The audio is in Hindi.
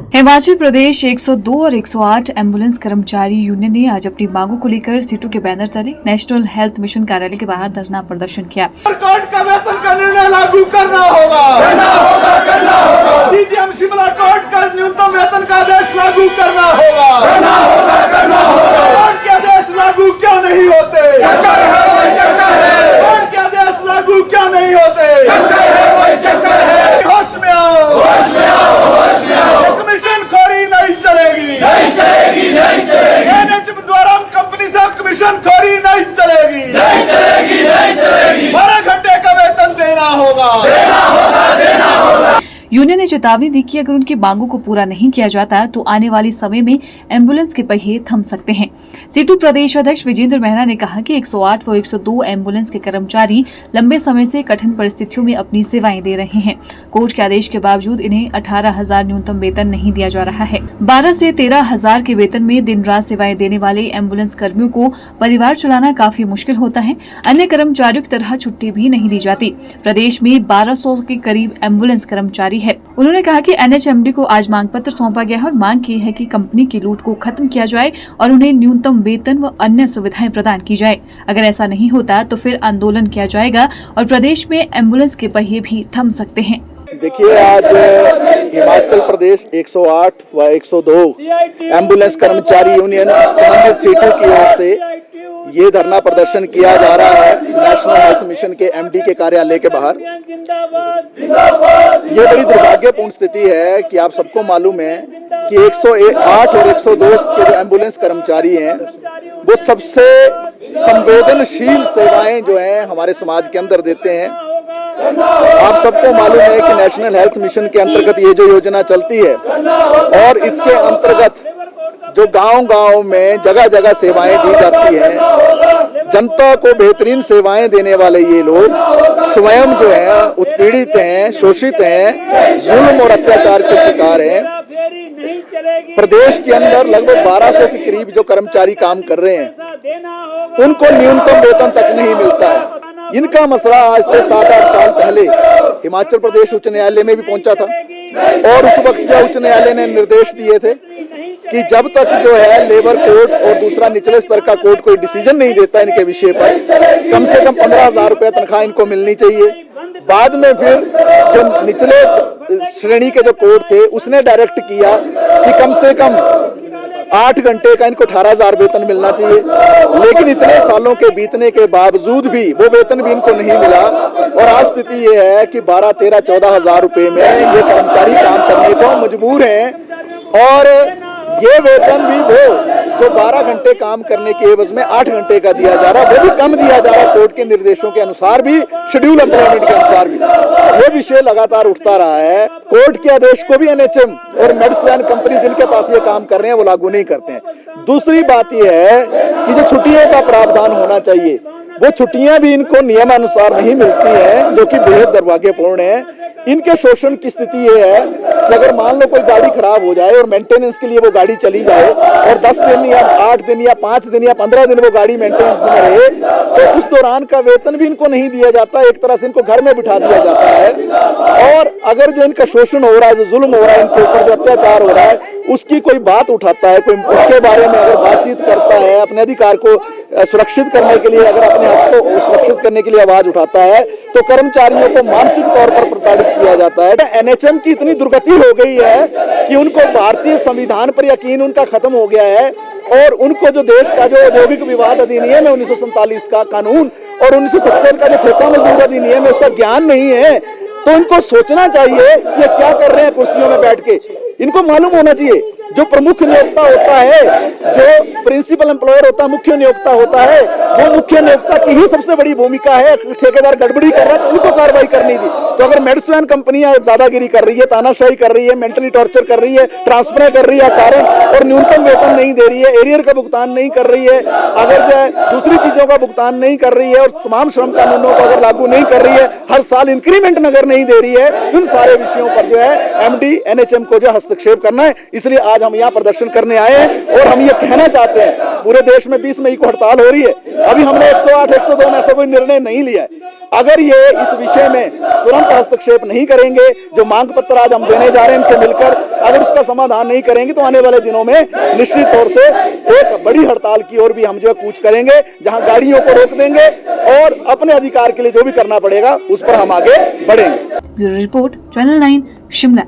हिमाचल प्रदेश 102 और 108 एम्बुलेंस कर्मचारी यूनियन ने आज अपनी मांगों को लेकर सीटू के बैनर तले नेशनल हेल्थ मिशन कार्यालय के बाहर धरना प्रदर्शन किया। सरकार का वेतन का निर्णय लागू करना होगा। सीजीएम शिमला कोर्ट का न्यूनतम वेतन का आदेश लागू करना होगा। कोर्ट के आदेश लागू क्यों नहीं होते? कोर्ट के आदेश लागू क्यों नहीं होते? होश में आओ, कमीशन खोरी नहीं चलेगी। एनएचएम द्वारा कंपनी से कमीशन खोरी नहीं चलेगी। 12 घंटे का वेतन देना होगा। यूनियन ने चेतावनी दी कि अगर उनकी मांगों को पूरा नहीं किया जाता तो आने वाले समय में एम्बुलेंस के पहिए थम सकते हैं। सीटू प्रदेश अध्यक्ष विजेंद्र मेहरा ने कहा कि 108 व 102 एम्बुलेंस के कर्मचारी लंबे समय से कठिन परिस्थितियों में अपनी सेवाएं दे रहे हैं। कोर्ट के आदेश के बावजूद इन्हें 18,000 न्यूनतम वेतन नहीं दिया जा रहा है। 12 से 13,000 के वेतन में दिन रात सेवाएं देने वाले एम्बुलेंस कर्मियों को परिवार चलाना काफी मुश्किल होता है। अन्य कर्मचारियों की तरह छुट्टी भी नहीं दी जाती। प्रदेश में 1200 के करीब एम्बुलेंस कर्मचारी है। उन्होंने कहा कि एनएचएमडी को आज मांग पत्र सौंपा गया है और मांग की है कि कंपनी की लूट को खत्म किया जाए और उन्हें न्यूनतम वेतन व अन्य सुविधाएं प्रदान की जाए। अगर ऐसा नहीं होता तो फिर आंदोलन किया जाएगा और प्रदेश में एम्बुलेंस के पहिए भी थम सकते हैं। देखिए, आज हिमाचल प्रदेश 108 व 102 एम्बुलेंस कर्मचारी यूनियन संबंधित सीटों की ओर से ये धरना प्रदर्शन किया जा रहा है नेशनल हेल्थ मिशन के एमडी के कार्यालय के बाहर। ये बड़ी दुर्भाग्यपूर्ण स्थिति है कि आप सबको मालूम है कि 108 और 102 के जो एम्बुलेंस कर्मचारी हैं वो सबसे संवेदनशील सेवाएं जो हैं हमारे समाज के अंदर देते हैं। आप सबको मालूम है कि नेशनल हेल्थ मिशन के अंतर्गत ये जो योजना चलती है और इसके अंतर्गत जो गांव-गांव में जगह जगह सेवाएं दी जाती हैं, जनता को बेहतरीन सेवाएं देने वाले ये लोग स्वयं जो है उत्पीड़ित हैं, शोषित हैं, जुल्म और अत्याचार के शिकार हैं। प्रदेश के अंदर लगभग 1200 के करीब जो कर्मचारी काम कर रहे हैं उनको न्यूनतम वेतन तक नहीं मिलता है। इनका मसला आज से 7-8 साल पहले हिमाचल प्रदेश उच्च न्यायालय में भी पहुंचा था और उस वक्त जो उच्च न्यायालय ने निर्देश दिए थे कि जब तक जो है लेबर कोर्ट और दूसरा निचले स्तर का कोर्ट कोई डिसीजन नहीं देता इनके विषय पर, कम से कम 15,000 रुपए तनख्वाह इनको मिलनी चाहिए। बाद में फिर जो निचले श्रेणी के जो कोर्ट थे उसने डायरेक्ट किया कि कम से कम 8 घंटे का इनको 18,000 वेतन मिलना चाहिए। लेकिन इतने सालों के बीतने के बावजूद भी वो वेतन भी इनको नहीं मिला और आज स्थिति ये है कि 12, 13, 14,000 रुपए में ये कर्मचारी काम करने को मजबूर हैं और ये वेतन भी वो जो 12 घंटे काम करने के एवज में 8 घंटे का दिया जा रहा है वो भी कम दिया जा रहा है कोर्ट के निर्देशों के अनुसार भी, शेड्यूल एम्प्लॉयमेंट के अनुसार भी। ये विषय लगातार उठता रहा है। कोर्ट के आदेश को भी एनएचएम और मेडिसवैन कंपनी जिनके पास ये काम कर रहे हैं वो लागू नहीं करते हैं। दूसरी बात यह है कि जो छुट्टियों का प्रावधान होना चाहिए वो छुट्टियां भी इनको नियमानुसार नहीं मिलती हैं, जो कि बेहद दुर्भाग्यपूर्ण है। इनके शोषण की स्थिति ये है कि अगर मान लो कोई गाड़ी खराब हो जाए और मेंटेनेंस के लिए वो गाड़ी चली जाए और 10 दिन या 8 दिन या 5 दिन या 15 दिन वो गाड़ी मेंटेनेंस में रहे तो उस दौरान का वेतन भी इनको नहीं दिया जाता। एक तरह से इनको घर में बिठा दिया जाता है और अगर जो इनका शोषण हो रहा है, जो जुल्म हो रहा है, इनके ऊपर जो अत्याचार हो रहा है उसकी कोई बात उठाता है, कोई उसके बारे में अगर बातचीत करता है, अपने अधिकार को सुरक्षित करने के लिए, अगर अपने हक को सुरक्षित करने के लिए आवाज उठाता है तो कर्मचारियों को मानसिक तौर पर प्रताड़ित किया जाता है। एनएचएम की इतनी दुर्गति हो गई है कि उनको भारतीय संविधान पर यकीन उनका खत्म हो गया है और उनको जो देश का जो औद्योगिक विवाद अधिनियम है 1947 का कानून और 1970 का जो ठेका मजदूर अधिनियम है उसका ज्ञान नहीं है। तो इनको सोचना चाहिए कि ये क्या कर रहे हैं कुर्सियों में बैठ के। इनको मालूम होना चाहिए जो प्रमुख नियोक्ता होता है, जो प्रिंसिपल एम्प्लॉयर होता है, मुख्य नियोक्ता होता है, वो मुख्य नियोक्ता की ही सबसे बड़ी भूमिका है। ठेकेदार गड़बड़ी कर रहा है तो उनको कार्रवाई करनी थी। तो अगर मेडिसवैन कंपनियां दादागिरी कर रही है, तानाशाही कर रही है, मेंटली टॉर्चर कर रही है, ट्रांसफर कर रही है कारण और न्यूनतम वेतन नहीं दे रही है, एरियर का भुगतान नहीं कर रही है, अगर जो है दूसरी चीजों का भुगतान नहीं कर रही है और तमाम श्रम कानूनों को अगर लागू नहीं कर रही है, हर साल इंक्रीमेंट नगर नहीं दे रही है, इन सारे विषयों पर जो है एमडी एनएचएम को जो हस्तक्षेप करना है। इसलिए आज हम यहाँ प्रदर्शन करने आए हैं और हम ये कहना चाहते हैं, पूरे देश में 20 मई को हड़ताल हो रही है, अभी हमने 108, 102 में ऐसा कोई निर्णय नहीं लिया है। अगर ये इस विषय में तुरंत हस्तक्षेप नहीं करेंगे, जो मांग पत्र आज हम देने जा रहे हैं इनसे मिलकर, अगर उस इसका समाधान नहीं करेंगे तो आने वाले दिनों में निश्चित तौर से एक बड़ी हड़ताल की ओर भी हम जो है कूच करेंगे, जहां गाड़ियों को रोक देंगे और अपने अधिकार के लिए जो भी करना पड़ेगा उस पर हम आगे बढ़ेंगे। Bureau report, channel 9, Shimla.